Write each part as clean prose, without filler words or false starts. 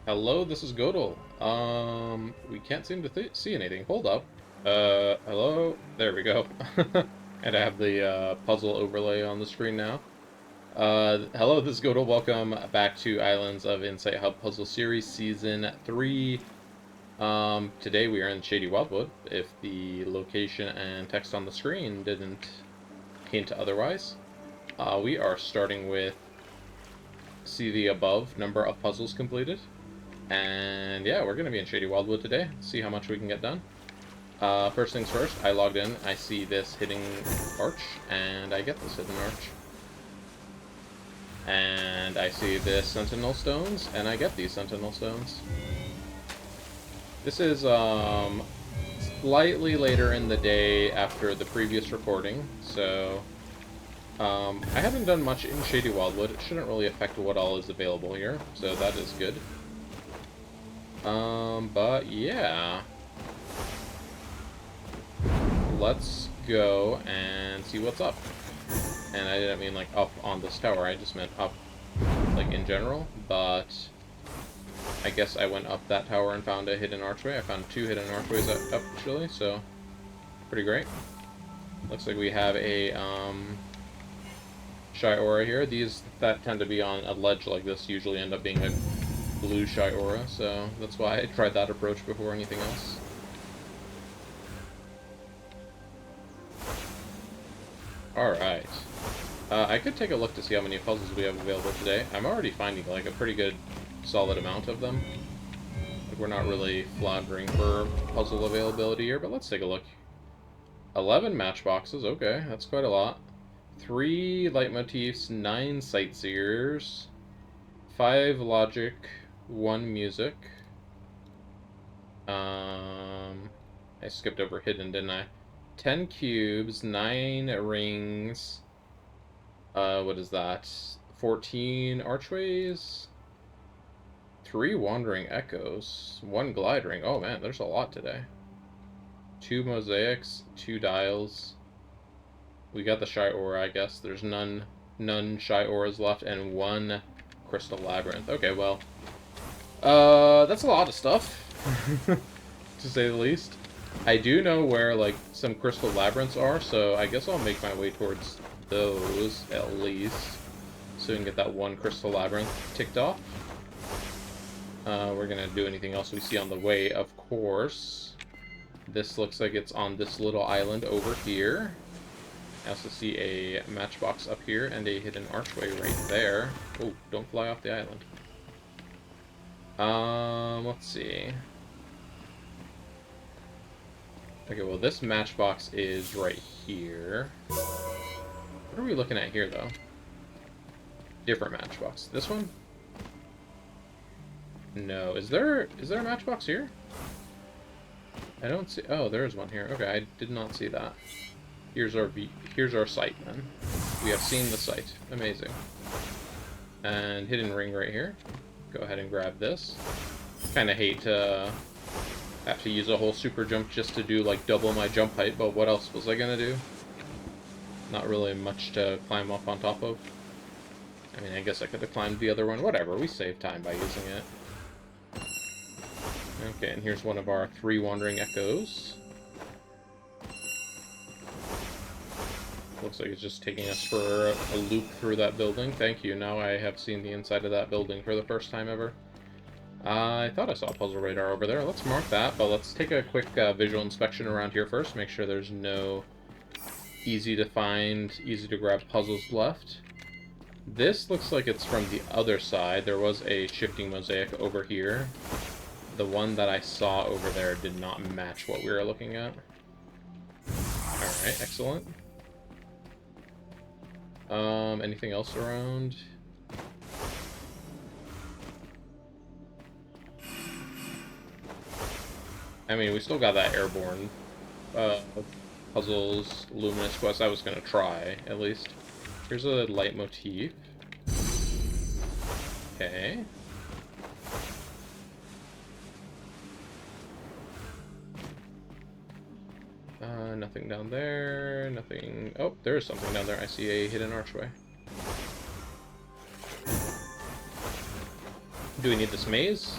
Hello, this is Godel. We can't seem to see anything. Hold up. Hello? There we go. And I have the puzzle overlay on the screen now. Hello, this is Godel. Welcome back to Islands of Insight Hub Puzzle Series Season 3. Today we are in Shady Wildwood, if the location and text on the screen didn't hint otherwise. We are starting with, see the above number of puzzles completed. And yeah, we're going to be in Shady Wildwood today. See how much we can get done. First things first, I logged in. I see this hidden arch, and I get this hidden arch. And I see this sentinel stones, and I get these sentinel stones. This is slightly later in the day after the previous recording, so I haven't done much in Shady Wildwood. It shouldn't really affect what all is available here, so that is good. But yeah. Let's go and see what's up. And I didn't mean like up on this tower, I just meant up like in general, but I guess I went up that tower and found a hidden archway. I found 2 hidden archways up actually, so pretty great. Looks like we have a shy aura here. These that tend to be on a ledge like this usually end up being a blue shy aura, so that's why I tried that approach before anything else. Alright. I could take a look to see how many puzzles we have available today. I'm already finding like a pretty good solid amount of them. Like, we're not really floundering for puzzle availability here, but let's take a look. 11 matchboxes, okay, that's quite a lot. 3 leitmotifs, 9 sightseers, 5 logic, 1 music. I skipped over hidden, didn't I? 10 cubes, 9 rings. What is that? 14 archways, 3 wandering echoes, 1 glide ring. Oh man, there's a lot today. 2 mosaics, 2 dials. We got the shy aura, I guess. There's none shy auras left, and 1 crystal labyrinth. Okay, well, that's a lot of stuff, to say the least. I do know where, like, some crystal labyrinths are, so I guess I'll make my way towards those, at least, so we can get that 1 crystal labyrinth ticked off. We're gonna do anything else we see on the way, of course. This looks like it's on this little island over here. I also see a matchbox up here and a hidden archway right there. Oh, don't fly off the island. Let's see. Okay, well, this matchbox is right here. What are we looking at here, though? Different matchbox. This one? No. Is there a matchbox here? I don't see... Oh, there is one here. Okay, I did not see that. Here's our site, then. We have seen the site. Amazing. And hidden ring right here. Go ahead and grab this. Kind of hate to have to use a whole super jump just to do like double my jump height, but what else was I gonna do? Not really much to climb up on top of. I mean, I guess I could have climbed the other one. Whatever, we save time by using it. Okay, and here's one of our 3 wandering echoes. Looks like it's just taking us for a loop through that building. Thank you, now I have seen the inside of that building for the first time ever. I thought I saw a puzzle radar over there. Let's mark that, but let's take a quick visual inspection around here first. Make sure there's no easy to find, easy to grab puzzles left. This looks like it's from the other side. There was a shifting mosaic over here. The one that I saw over there did not match what we were looking at. Alright, excellent. Anything else around? I mean, we still got that airborne puzzles, luminous quest I was gonna try, at least. Here's a leitmotif. Okay. Nothing down there, nothing... Oh, there is something down there. I see a hidden archway. Do we need this maze?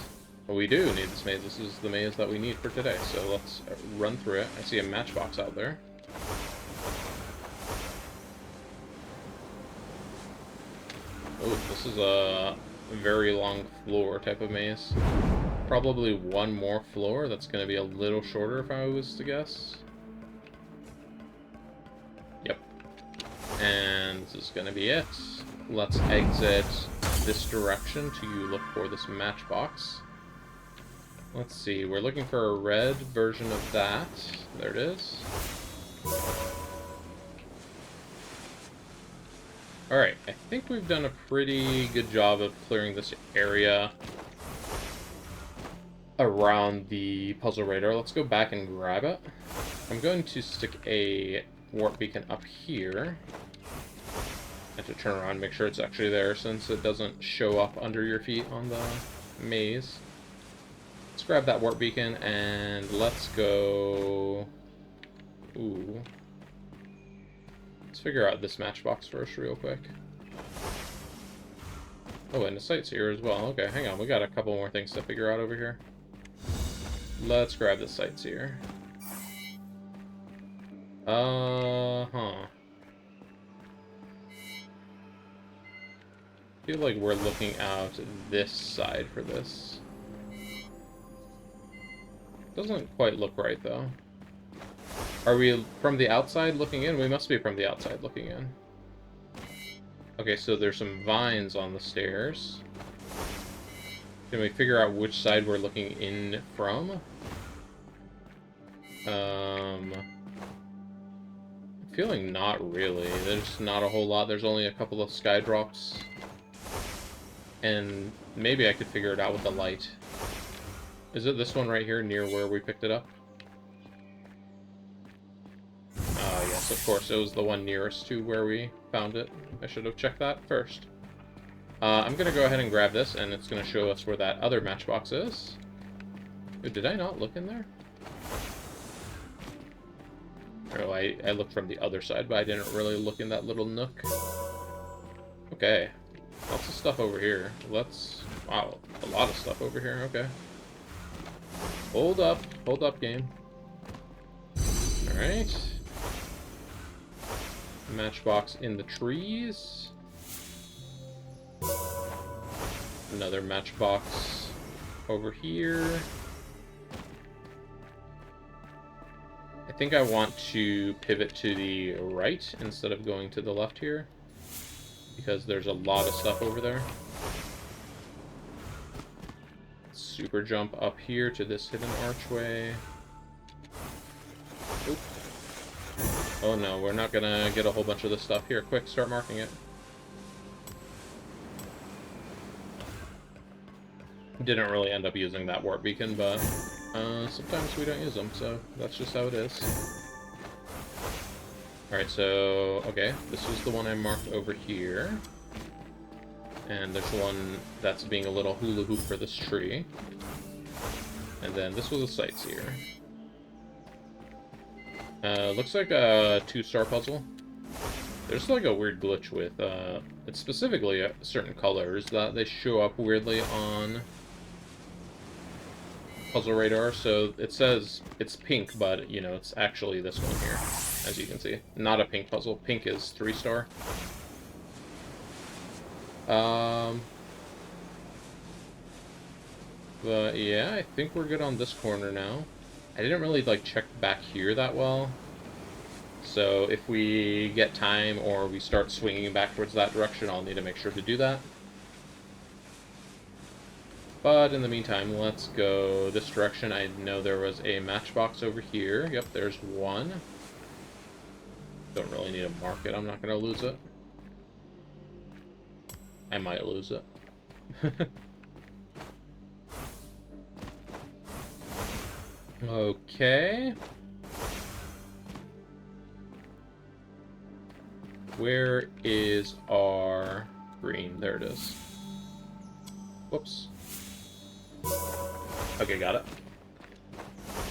We do need this maze. This is the maze that we need for today. So let's run through it. I see a matchbox out there. Oh, this is a very long floor type of maze. Probably one more floor that's going to be a little shorter if I was to guess. Yep. And this is going to be it. Let's exit this direction to look for this matchbox. Let's see, we're looking for a red version of that. There it is. Alright, I think we've done a pretty good job of clearing this area around the puzzle radar. Let's go back and grab it. I'm going to stick a warp beacon up here. I have to turn around and make sure it's actually there since it doesn't show up under your feet on the maze. Let's grab that warp beacon and let's go... Ooh. Let's figure out this matchbox first real quick. Oh, and the sightseer as well. Okay, hang on. We got a couple more things to figure out over here. Let's grab the sightseer. I feel like we're looking out this side for this. Doesn't quite look right, though. Are we from the outside looking in? We must be from the outside looking in. Okay, so there's some vines on the stairs. Can we figure out which side we're looking in from? I'm feeling not really. There's not a whole lot. There's only a couple of sky drops. And maybe I could figure it out with the light. Is it this one right here near where we picked it up? Yes, of course. It was the one nearest to where we found it. I should have checked that first. I'm going to go ahead and grab this, and it's going to show us where that other matchbox is. Ooh, did I not look in there? Oh, I looked from the other side, but I didn't really look in that little nook. Okay. Lots of stuff over here. Wow, a lot of stuff over here. Okay. Hold up, game. Alright. Matchbox in the trees. Another matchbox over here. I think I want to pivot to the right instead of going to the left here, because there's a lot of stuff over there. Super jump up here to this hidden archway. Oop. Oh no, we're not gonna get a whole bunch of this stuff. Here, quick, start marking it. Didn't really end up using that warp beacon, but sometimes we don't use them, so that's just how it is. Alright, so, okay, this was the one I marked over here. And there's one that's being a little hula hoop for this tree. And then this was a sightseer. Looks like a 2-star puzzle. There's like a weird glitch with, it's specifically certain colors that they show up weirdly on puzzle radar. So it says it's pink, but, you know, it's actually this one here, as you can see. Not a pink puzzle. Pink is 3-star. But yeah, I think we're good on this corner now. I didn't really like check back here that well. So if we get time or we start swinging back towards that direction, I'll need to make sure to do that. But in the meantime, let's go this direction. I know there was a matchbox over here. Yep, there's one. Don't really need to mark it. I'm not going to lose it. I might lose it. Okay. Where is our green? There it is. Whoops. Okay, got it.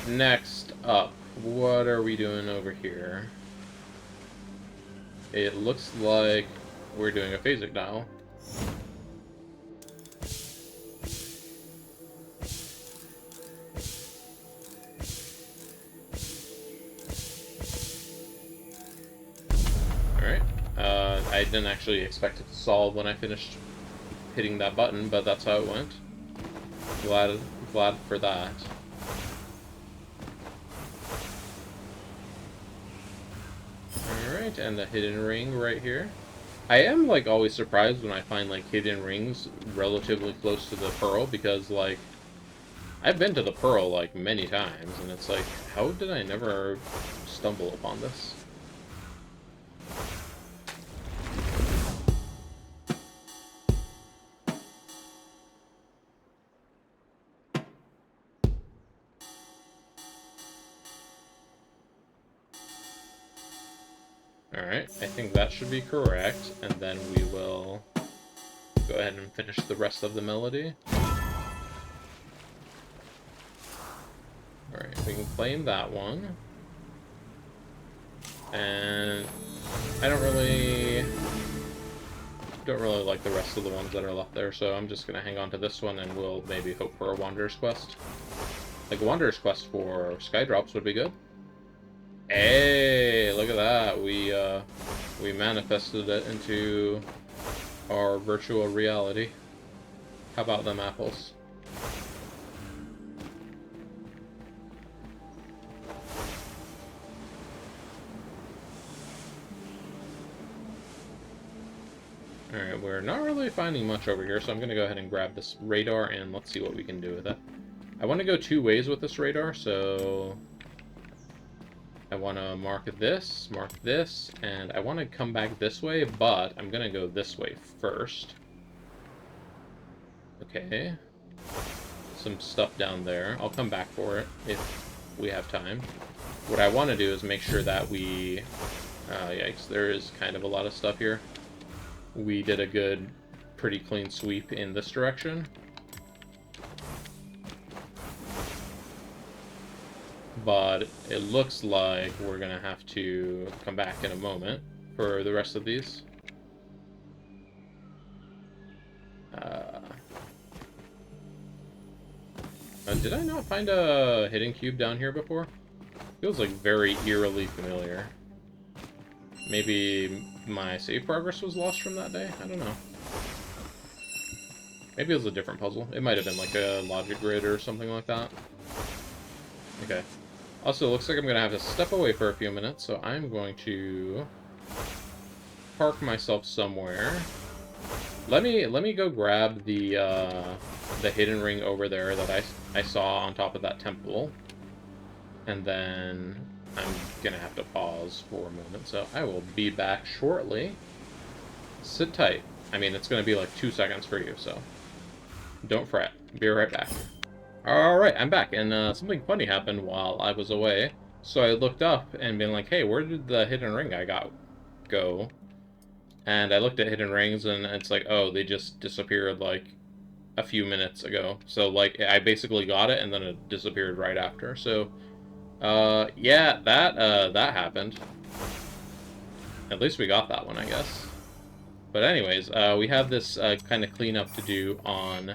Next up, what are we doing over here? It looks like we're doing a phasic dial. I didn't actually expect it to solve when I finished hitting that button, but that's how it went. Glad for that. Alright, and the hidden ring right here. I am, like, always surprised when I find, like, hidden rings relatively close to the pearl, because, like, I've been to the pearl, like, many times, and it's like, how did I never stumble upon this? Alright, I think that should be correct, and then we will go ahead and finish the rest of the melody. Alright, we can claim that one. And I don't really like the rest of the ones that are left there, so I'm just gonna hang on to this one, and we'll maybe hope for a Wanderer's Quest. Like, a Wanderer's Quest for Skydrops would be good. Hey, look at that. We manifested it into our virtual reality. How about them apples? Alright, we're not really finding much over here, so I'm going to go ahead and grab this radar, and let's see what we can do with it. I want to go 2 ways with this radar, so I want to mark this, and I want to come back this way, but I'm going to go this way first. Okay. Some stuff down there. I'll come back for it if we have time. What I want to do is make sure that we... yikes, there is kind of a lot of stuff here. We did a good, pretty clean sweep in this direction. But it looks like we're going to have to come back in a moment for the rest of these. Did I not find a hidden cube down here before? Feels like very eerily familiar. Maybe my save progress was lost from that day? I don't know. Maybe it was a different puzzle. It might have been like a logic grid or something like that. Okay. Also, it looks like I'm going to have to step away for a few minutes, so I'm going to park myself somewhere. Let me go grab the hidden ring over there that I saw on top of that temple. And then I'm going to have to pause for a moment, so I will be back shortly. Sit tight. I mean, it's going to be like 2 seconds for you, so don't fret. Be right back. Alright, I'm back, and something funny happened while I was away. So I looked up and been like, hey, where did the hidden ring I got go? And I looked at hidden rings, and it's like, oh, they just disappeared like a few minutes ago. So, like, I basically got it, and then it disappeared right after. So, yeah, that happened. At least we got that one, I guess. But anyways, we have this kind of cleanup to do on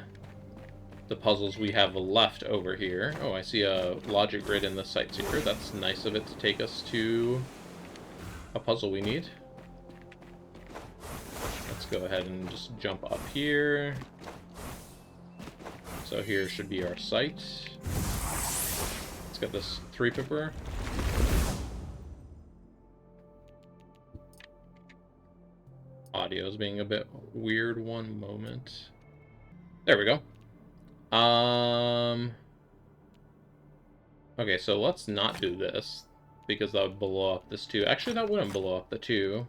the puzzles we have left over here. Oh, I see a logic grid in the sightseer. That's nice of it to take us to a puzzle we need. Let's go ahead and just jump up here. So here should be our site. Let's get this 3-pipper. Audio's being a bit weird. One moment. There we go. Okay, so let's not do this, because that would blow up this 2. Actually, that wouldn't blow up the 2.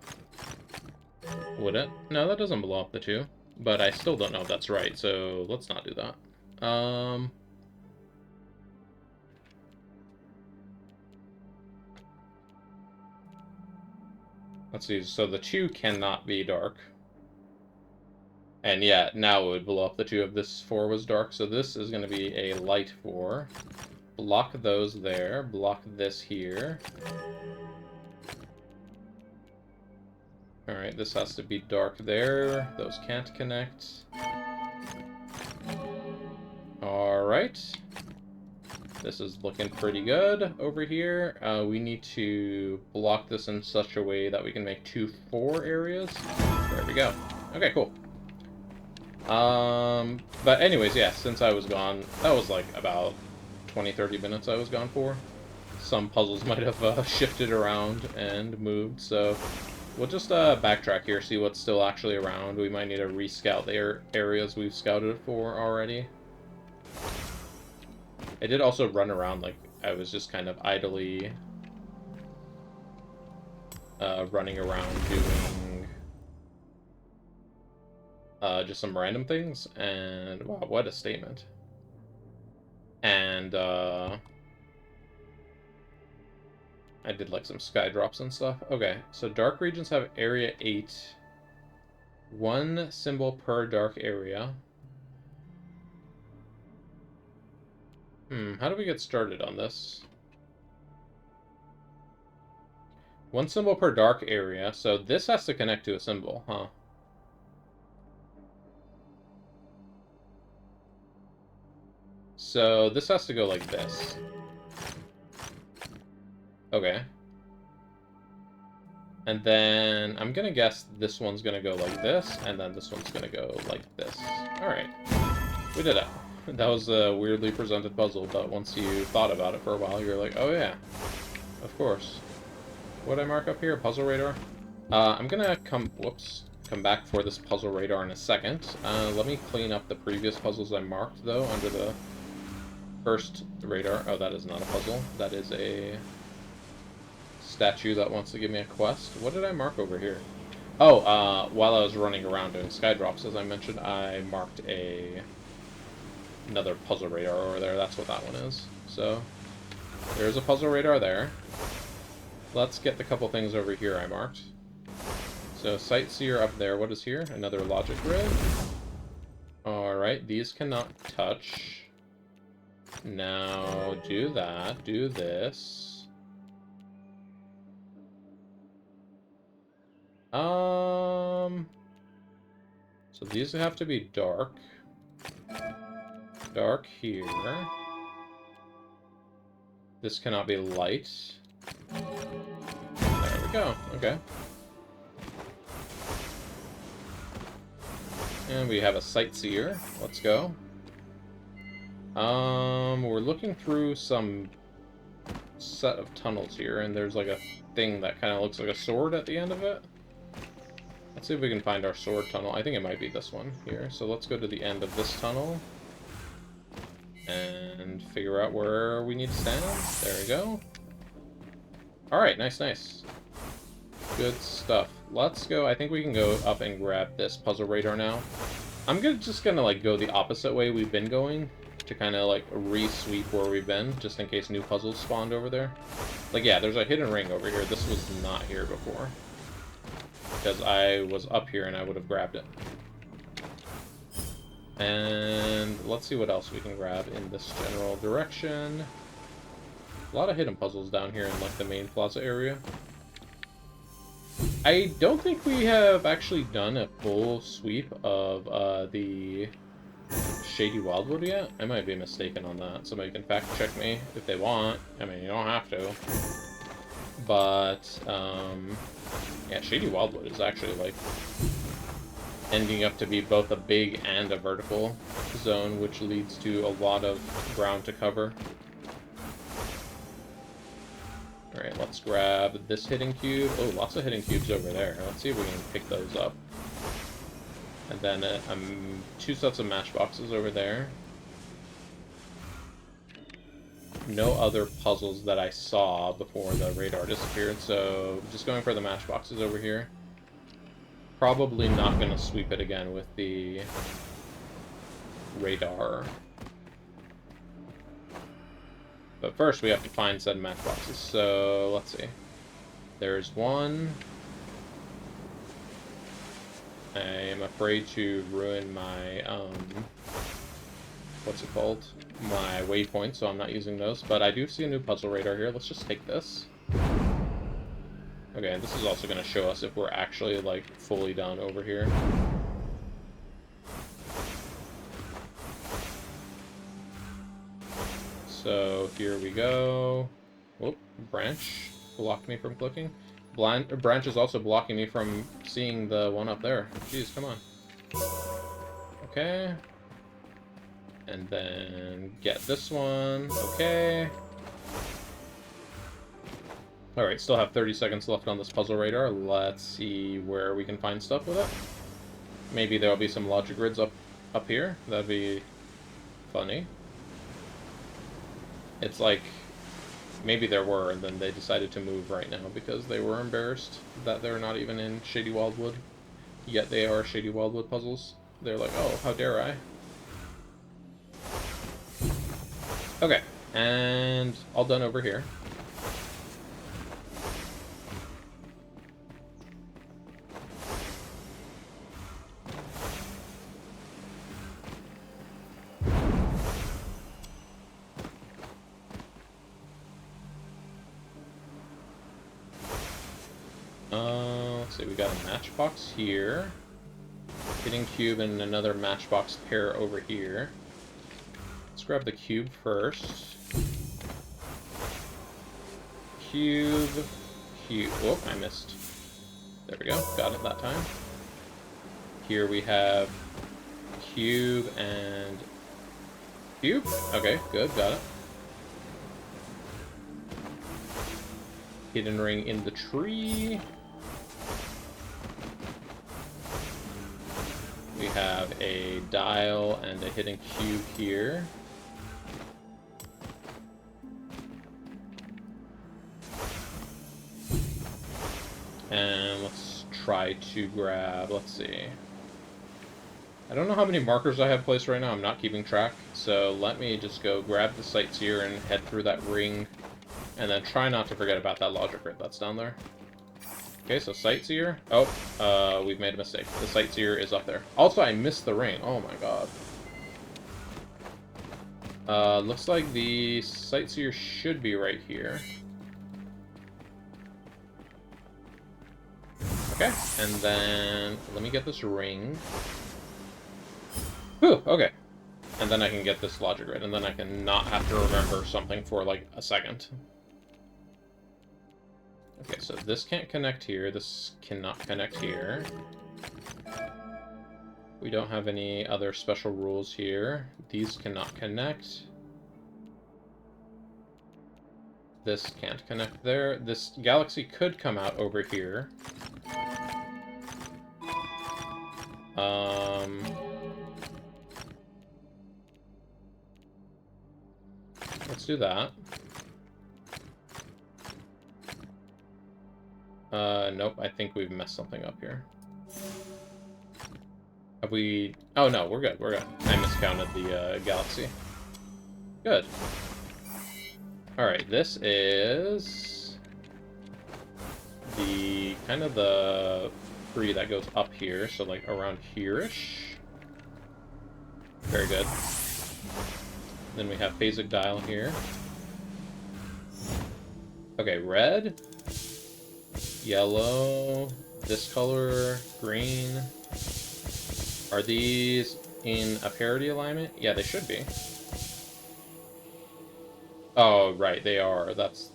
Would it? No, that doesn't blow up the 2. But I still don't know if that's right, so let's not do that. Let's see, so the 2 cannot be dark. And yeah, now it would blow up the 2 if this 4 was dark, so this is going to be a light 4. Block those there, block this here. Alright, this has to be dark there, those can't connect. Alright. This is looking pretty good over here. We need to block this in such a way that we can make 2 4 areas. There we go. Okay, cool. But anyways, yeah, since I was gone, that was like about 20-30 minutes I was gone for. Some puzzles might have shifted around and moved, so we'll just backtrack here, see what's still actually around. We might need to rescout the areas we've scouted for already. I did also run around like I was just kind of idly running around doing just some random things, and wow, what a statement. And I did like some sky drops and stuff. Okay, so dark regions have area 8. 1 symbol per dark area. How do we get started on this? 1 symbol per dark area, so this has to connect to a symbol, huh? So this has to go like this. Okay. And then I'm gonna guess this one's gonna go like this, and then this one's gonna go like this. Alright. We did it. That was a weirdly presented puzzle, but once you thought about it for a while, you're like, oh yeah, of course. What did I mark up here? Puzzle radar? I'm gonna come back for this puzzle radar in a second. Let me clean up the previous puzzles I marked, though, under the first radar. Oh, that is not a puzzle. That is a statue that wants to give me a quest. What did I mark over here? Oh, while I was running around doing sky drops, as I mentioned, I marked another puzzle radar over there. That's what that one is. So, there's a puzzle radar there. Let's get the couple things over here I marked. So, Sightseer up there. What is here? Another logic grid. Alright, these cannot touch. Now, do that. Do this. So these have to be dark. Dark here. This cannot be light. There we go. Okay. And we have a Sightseer. Let's go. We're looking through some set of tunnels here, and there's like a thing that kind of looks like a sword at the end of it. Let's see if we can find our sword tunnel. I think it might be this one here. So let's go to the end of this tunnel and figure out where we need to stand. There we go. Alright, nice, nice. Good stuff. Let's go. I think we can go up and grab this puzzle radar now. I'm just gonna like go the opposite way we've been going to kind of like re-sweep where we've been, just in case new puzzles spawned over there. Like, yeah, there's a hidden ring over here. This was not here before, because I was up here and I would have grabbed it. And let's see what else we can grab in this general direction. A lot of hidden puzzles down here in like the main plaza area. I don't think we have actually done a full sweep of the Shady Wildwood yet. I might be mistaken on that. Somebody can fact check me if they want. I mean, you don't have to. But, yeah, Shady Wildwood is actually, like, ending up to be both a big and a vertical zone, which leads to a lot of ground to cover. Alright, let's grab this hidden cube. Oh, lots of hidden cubes over there. Let's see if we can pick those up. And then 2 sets of matchboxes over there. No other puzzles that I saw before the radar disappeared, so just going for the matchboxes over here. Probably not going to sweep it again with the radar. But first we have to find said matchboxes, so let's see. There's one. I am afraid to ruin my, what's it called? My waypoint, so I'm not using those. But I do see a new puzzle radar here. Let's just take this. Okay, and this is also going to show us if we're actually, like, fully done over here. So here we go. Whoop, branch blocked me from clicking. Branch is also blocking me from seeing the one up there. Jeez, come on. Okay. And then get this one. Okay. Alright, still have 30 seconds left on this puzzle radar. Let's see where we can find stuff with it. Maybe there'll be some logic grids up here. That'd be funny. It's like, maybe there were, and then they decided to move right now because they were embarrassed that they're not even in Shady Wildwood. Yet they are Shady Wildwood puzzles. They're like, oh, how dare I? Okay, and all done over here. Let's see, we got a matchbox here. Hidden cube and another matchbox pair over here. Let's grab the cube first. Cube. Oh, I missed. There we go. Got it that time. Here we have cube and cube. Okay, good. Got it. Hidden ring in the tree. We have a dial and a hidden cube here. And let's try to grab, let's see. I don't know how many markers I have placed right now. I'm not keeping track. So let me just go grab the sightseer and head through that ring. And then try not to forget about that logic grid that's down there. Okay, so sightseer. Oh, we've made a mistake. The sightseer is up there. Also, I missed the ring. Oh my god. Looks like the sightseer should be right here. Okay, and then let me get this ring. Whew, okay. And then I can get this logic grid, and then I can not have to remember something for like a second. Okay, so this can't connect here. This cannot connect here. We don't have any other special rules here. These cannot connect. This can't connect there. This galaxy could come out over here. Let's do that. Nope, I think we've messed something up here. Have we... Oh, no, we're good, we're good. I miscounted the, galaxy. Good. Alright, this is... the... kind of the tree that goes up here, so, like, around here-ish. Very good. Then we have phasic dial here. Okay, red... yellow, this color, green. Are these in a parity alignment? Yeah, they should be. Oh, right, they are. That's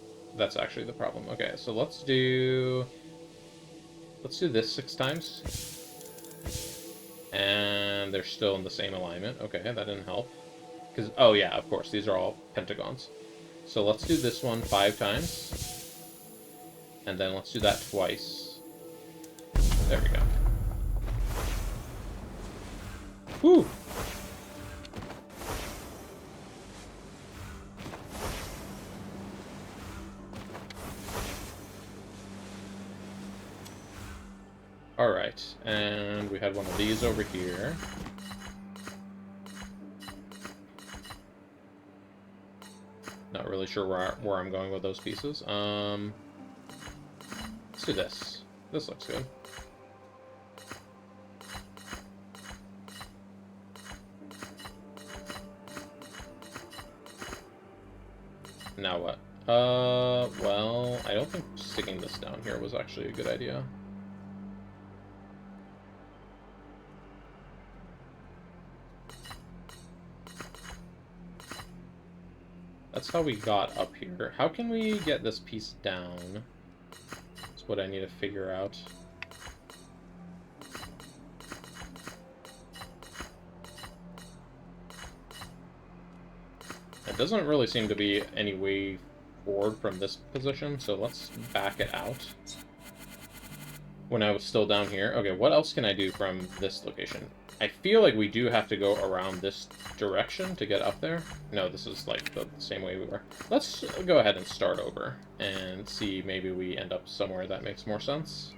actually the problem. Okay, so let's do this 6 times. And they're still in the same alignment. Okay, that didn't help. Because, oh yeah, of course, these are all pentagons. So let's do this one 5 times. And then let's do that twice. There we go. Whew! Alright, and we had one of these over here. Not really sure where I'm going with those pieces. Let's do this. This looks good. Now what? Well, I don't think sticking this down here was actually a good idea. That's how we got up here. How can we get this piece down? That's what I need to figure out. It doesn't really seem to be any way forward from this position, so let's back it out. When I was still down here. Okay, what else can I do from this location? I feel like we do have to go around this direction to get up there. No, this is like the same way we were. Let's go ahead and start over and see maybe we end up somewhere that makes more sense.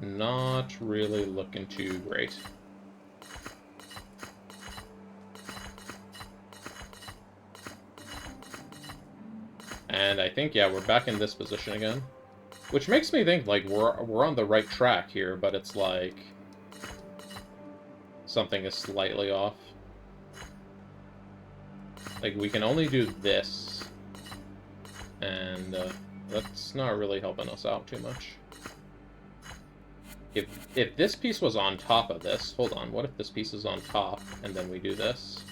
Not really looking too great. And I think, yeah, we're back in this position again. Which makes me think, like, we're on the right track here, but it's like something is slightly off. Like, we can only do this, and that's not really helping us out too much. If this piece was on top of this, hold on, what if this piece is on top, and then we do this?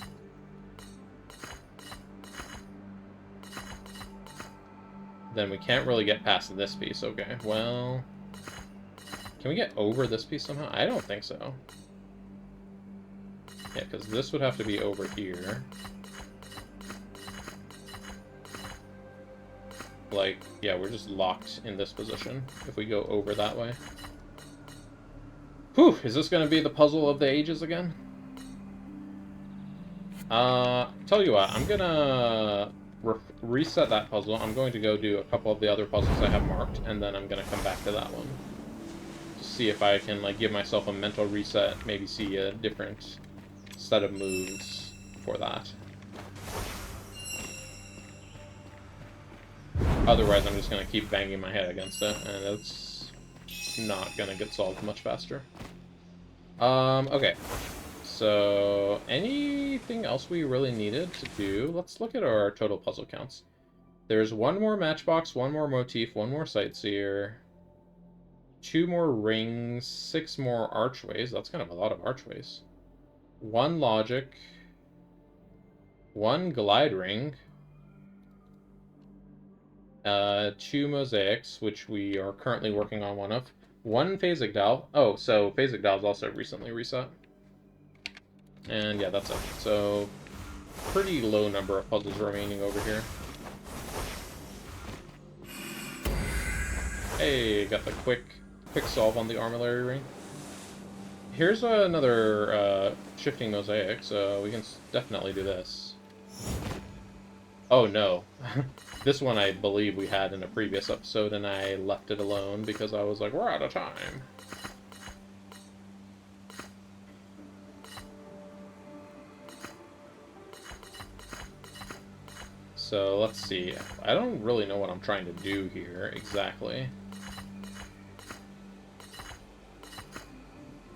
Then we can't really get past this piece. Okay, well... Can we get over this piece somehow? I don't think so. Yeah, because this would have to be over here. Like, yeah, we're just locked in this position if we go over that way. Whew, is this going to be the puzzle of the ages again? Tell you what, I'm going to reset that puzzle. I'm going to go do a couple of the other puzzles I have marked, and then I'm going to come back to that one. Just see if I can, like, give myself a mental reset, maybe see a different set of moves for that. Otherwise, I'm just going to keep banging my head against it, and it's not going to get solved much faster. Okay. So, anything else we really needed to do? Let's look at our total puzzle counts. There's one more matchbox, one more motif, one more sightseer, 2 more rings, 6 more archways. That's kind of a lot of archways. 1 logic, 1 glide ring, 2 mosaics, which we are currently working on one of, 1 phasic valve. Oh, so phasic valve's also recently reset. And yeah, that's it. So, pretty low number of puzzles remaining over here. Hey, got the quick solve on the armillary ring. Here's another shifting mosaic, so we can definitely do this. Oh no. This one I believe we had in a previous episode, and I left it alone because I was like, we're out of time. So, let's see. I don't really know what I'm trying to do here, exactly.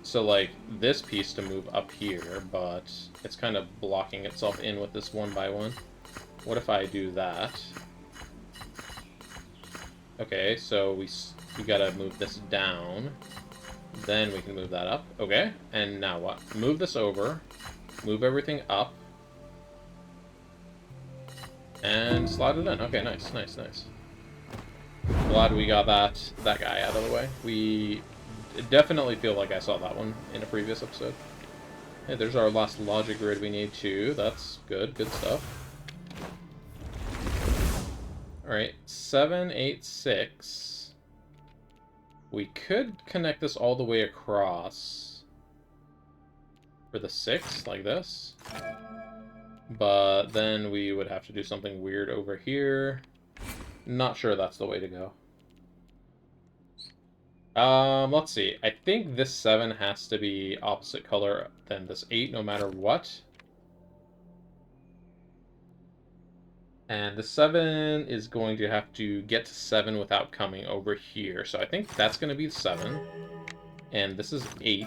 So, like, this piece to move up here, but it's kind of blocking itself in with this 1 by 1. What if I do that? Okay, so we gotta move this down. Then we can move that up. Okay, and now what? Move this over. Move everything up. And slide it in. Okay, nice, nice, nice. Glad we got that guy out of the way. We definitely feel like I saw that one in a previous episode. Hey, there's our last logic grid we need too. That's good, good stuff. Alright, 7, 8, 6. We could connect this all the way across for the 6, like this. But then we would have to do something weird over here. Not sure that's the way to go. Let's see. I think this 7 has to be opposite color than this 8, no matter what. And the 7 is going to have to get to 7 without coming over here. So I think that's going to be 7. And this is 8.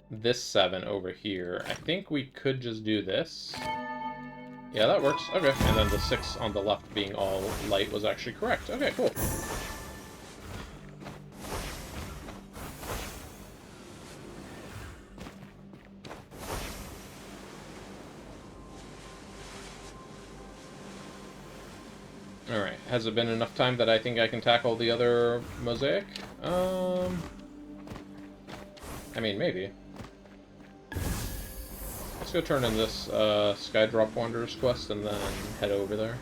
This 7 over here. I think we could just do this. Yeah, that works. Okay. And then the 6 on the left being all light was actually correct. Okay, cool. Has it been enough time that I think I can tackle the other mosaic? I mean, maybe. Let's go turn in this Skydrop Wanderers quest and then head over there.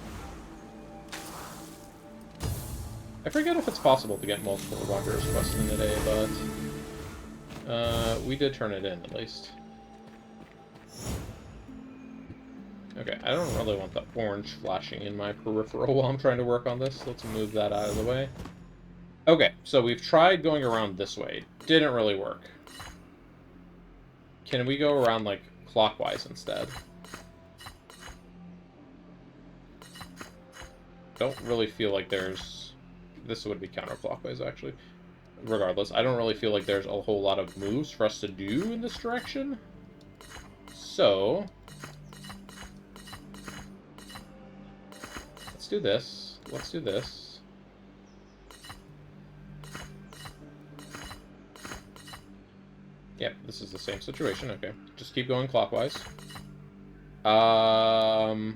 I forget if it's possible to get multiple Wanderers quests in a day, but we did turn it in, at least. Okay, I don't really want the orange flashing in my peripheral while I'm trying to work on this. Let's move that out of the way. Okay, so we've tried going around this way. Didn't really work. Can we go around, like, clockwise instead? Don't really feel like there's... This would be counterclockwise, actually. Regardless, I don't really feel like there's a whole lot of moves for us to do in this direction. So... let's do this. Let's do this. Yep, this is the same situation. Okay, just keep going clockwise. Can't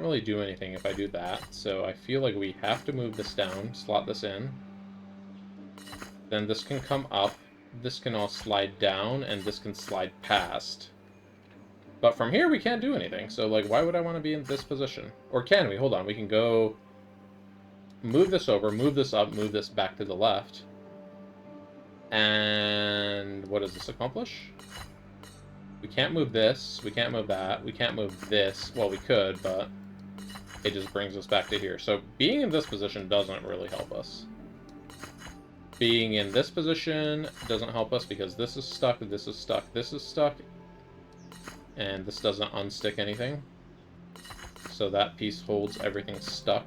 really do anything if I do that, so I feel like we have to move this down, slot this in. Then this can come up, this can all slide down, and this can slide past. But from here, we can't do anything, so, like, why would I want to be in this position? Or can we? Hold on, we can go... move this over, move this up, move this back to the left. And what does this accomplish? We can't move this, we can't move that, we can't move this. Well, we could, but it just brings us back to here. So being in this position doesn't really help us. Being in this position doesn't help us because this is stuck, this is stuck, this is stuck. And this doesn't unstick anything. So that piece holds everything stuck.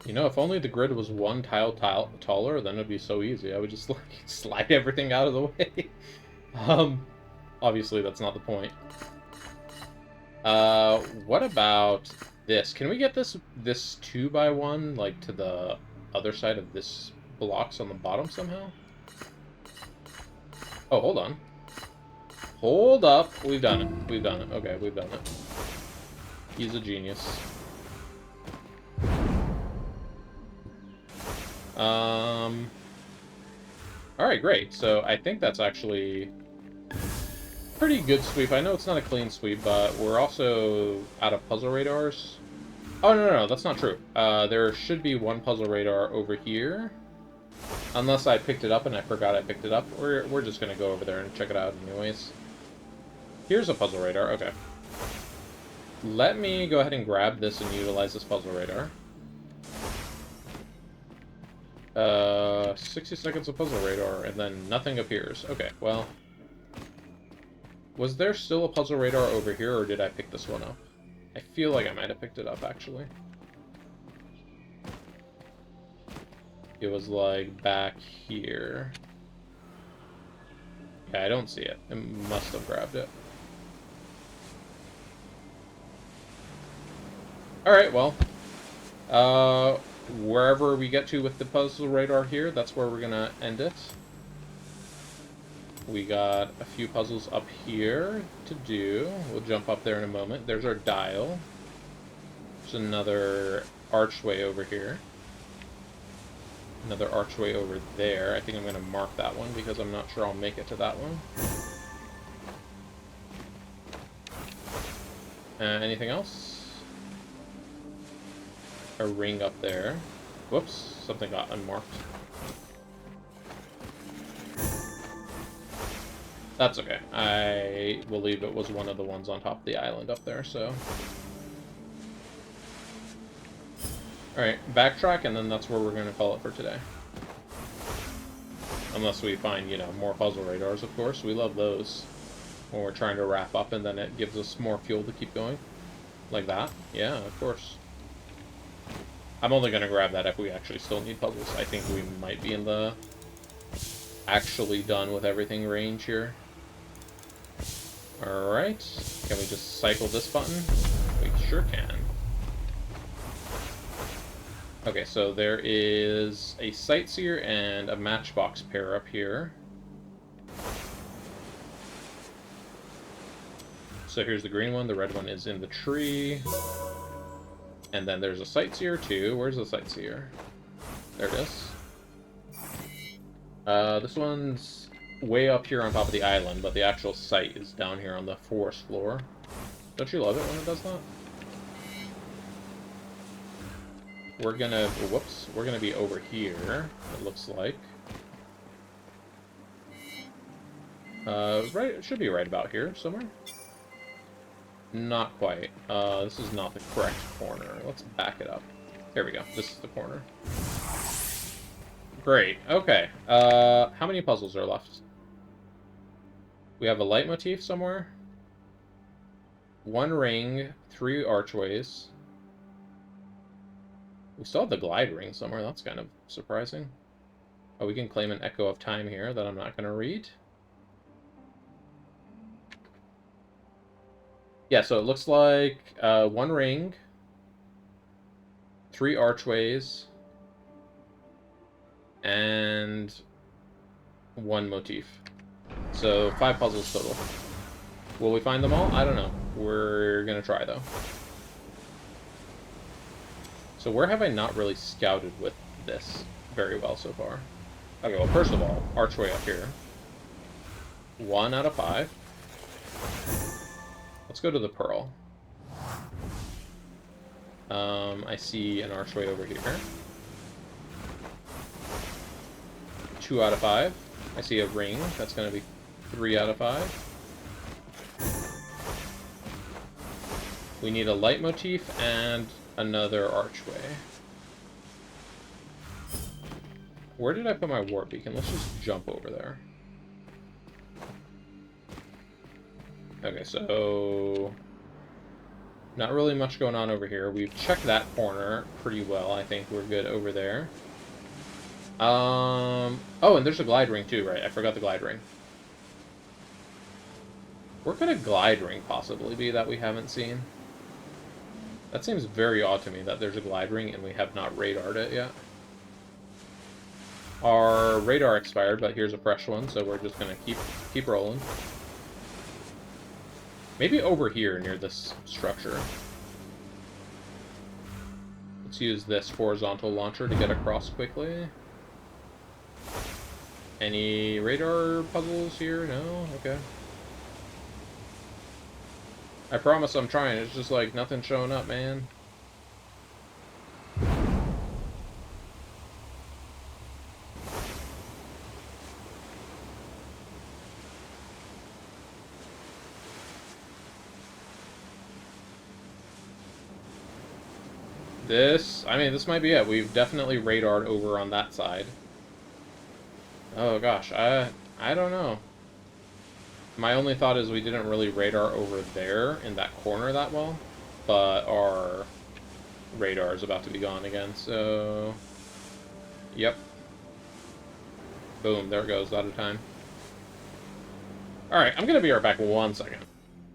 You know, if only the grid was one tile taller, then it'd be so easy. I would just like slide everything out of the way. Obviously that's not the point. What about this? Can we get this 2x1 like to the other side of this blocks on the bottom somehow? Oh, hold on. Hold up. We've done it. We've done it. Okay, we've done it. He's a genius. Alright, great. So I think that's actually pretty good sweep. I know it's not a clean sweep, but we're also out of puzzle radars. Oh, no, that's not true. There should be one puzzle radar over here. Unless I picked it up and I forgot I picked it up. We're just gonna go over there and check it out anyways. Here's a puzzle radar. Okay. Let me go ahead and grab this and utilize this puzzle radar. 60 seconds of puzzle radar, and then nothing appears. Okay, well... was there still a puzzle radar over here, or did I pick this one up? I feel like I might have picked it up, actually. It was, like, back here. Yeah, I don't see it. I must have grabbed it. Alright, well... wherever we get to with the puzzle radar here, that's where we're gonna end it. We got a few puzzles up here to do. We'll jump up there in a moment. There's our dial. There's another archway over here. Another archway over there. I think I'm gonna mark that one because I'm not sure I'll make it to that one. Anything else? A ring up there. Whoops, something got unmarked. That's okay. I believe it was one of the ones on top of the island up there, so... Alright, backtrack, and then that's where we're going to call it for today. Unless we find, you know, more puzzle radars, of course. We love those when we're trying to wrap up, and then it gives us more fuel to keep going. Like that. Yeah, of course. I'm only going to grab that if we actually still need puzzles. I think we might be in the actually done with everything range here. Alright. Can we just cycle this button? We sure can. Okay, so there is a Sightseer and a Matchbox pair up here. So here's the green one. The red one is in the tree. And then there's a sightseer too. Where's the sightseer? There it is. This one's way up here on top of the island, but the actual site is down here on the forest floor. Don't you love it when it does that? We're gonna... Whoops. We're gonna be over here, it looks like. Right, it should be right about here, somewhere. Not quite. This is not the correct corner. Let's back it up. Here we go. This is the corner. Great. Okay. How many puzzles are left? We have a leitmotif somewhere. 1 ring, 3 archways. We still have the glide ring somewhere. That's kind of surprising. Oh, we can claim an echo of time here that I'm not going to read. Yeah, so it looks like 1 ring, 3 archways, and 1 motif. So 5 puzzles total. Will we find them all? I don't know. We're gonna try, though. So where have I not really scouted with this very well so far? Okay, well, first of all, archway up here. 1 out of 5. Let's go to the pearl. I see an archway over here. 2 out of 5. I see a ring. That's going to be 3 out of 5. We need a leitmotif and another archway. Where did I put my warp beacon? Let's just jump over there. Okay, so... not really much going on over here. We've checked that corner pretty well. I think we're good over there. Oh, and there's a glide ring too, right? I forgot the glide ring. Where could a glide ring possibly be that we haven't seen? That seems very odd to me that there's a glide ring and we have not radared it yet. Our radar expired, but here's a fresh one, so we're just gonna keep rolling. Maybe over here near this structure. Let's use this horizontal launcher to get across quickly. Any radar puzzles here? No? Okay. I promise I'm trying. It's just like nothing showing up, man. This might be it. We've definitely radared over on that side. Oh gosh, I don't know. My only thought is we didn't really radar over there in that corner that well, but our radar is about to be gone again, so... Yep. Boom, there it goes, out of time. Alright, I'm gonna be right back 1 second.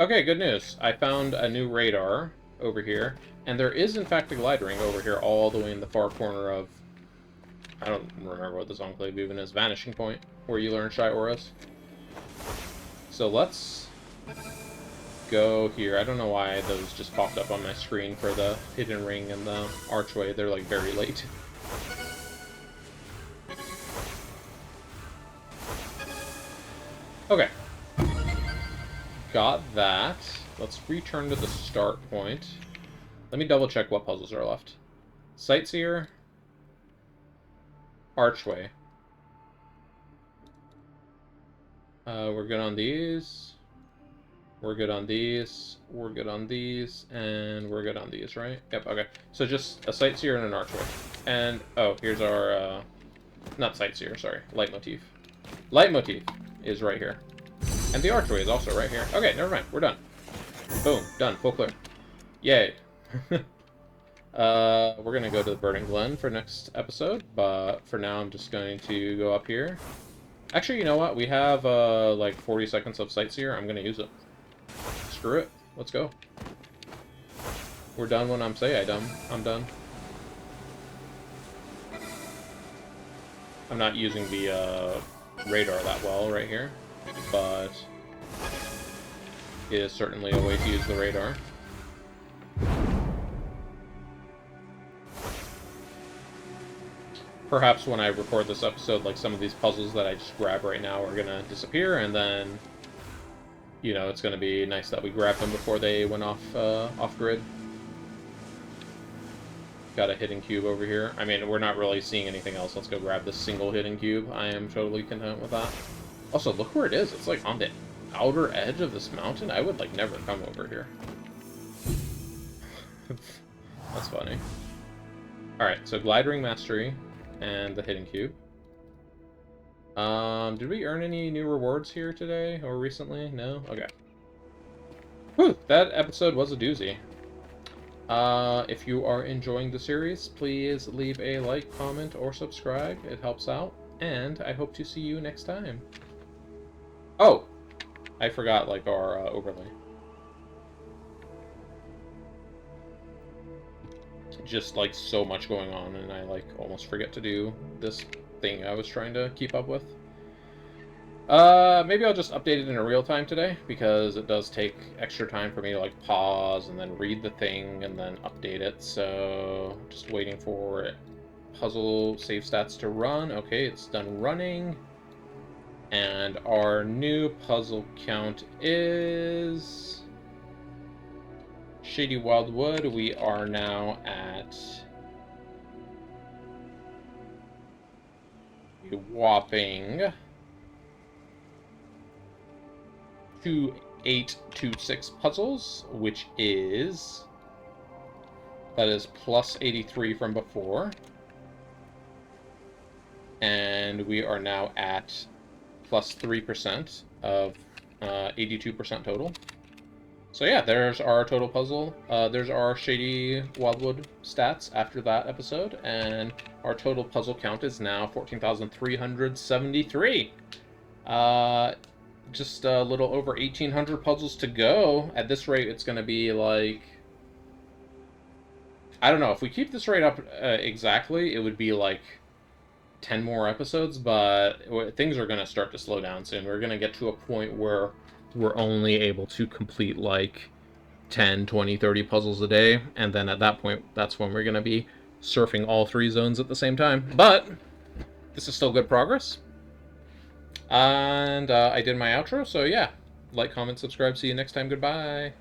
Okay, good news. I found a new radar over here, and there is in fact a glide ring over here all the way in the far corner of... I don't remember what this enclave even is. Vanishing Point, where you learn Shy Auras. So let's go here. I don't know why those just popped up on my screen for the hidden ring and the archway. They're like very late. Okay. Got that. Let's return to the start point. Let me double check what puzzles are left. Sightseer. Archway. We're good on these. We're good on these. We're good on these. And we're good on these, right? Yep, okay. So just a sightseer and an archway. And, oh, here's our, not sightseer, sorry. Leitmotif. Leitmotif is right here. And the archway is also right here. Okay, never mind. We're done. Boom. Done. Full clear. Yay. We're gonna go to the Verdent Glenn for next episode, but for now I'm just going to go up here. Actually, you know what? We have, like 40 seconds of sightseer. I'm gonna use it. Screw it. Let's go. We're done when I'm I'm done. I'm not using the, radar that well right here, but... is certainly a way to use the radar. Perhaps when I record this episode, like, some of these puzzles that I just grab right now are gonna disappear, and then, you know, it's gonna be nice that we grabbed them before they went off grid. Got a hidden cube over here. I mean, we're not really seeing anything else. Let's go grab this single hidden cube. I am totally content with that. Also, look where it is. It's like on the outer edge of this mountain. I would like never come over here. That's funny. Alright, so Glide Ring Mastery and the hidden cube. Did we earn any new rewards here today or recently? No? Okay. Whew, that episode was a doozy. If you are enjoying the series, please leave a like, comment, or subscribe. It helps out. And I hope to see you next time. Oh! I forgot, like, our overlay. Just, like, so much going on, and I, like, almost forget to do this thing I was trying to keep up with. Maybe I'll just update it in real time today, because it does take extra time for me to, like, pause and then read the thing and then update it. So, just waiting for puzzle save stats to run. Okay, it's done running. And our new puzzle count is Shady Wildwood. We are now at a whopping 2826 puzzles, which is, that is plus 83 from before. And we are now at plus 3% of 82% total. So yeah, there's our total puzzle. There's our Shady Wildwood stats after that episode, and our total puzzle count is now 14,373. Just a little over 1,800 puzzles to go. At this rate, it's going to be like, I don't know, if we keep this rate up exactly, it would be like 10 more episodes, but things are going to start to slow down soon. We're going to get to a point where we're only able to complete like 10, 20, 30 puzzles a day, and then at that point, that's when we're going to be surfing all 3 zones at the same time. But this is still good progress. And I did my outro, so yeah. Like, comment, subscribe. See you next time. Goodbye.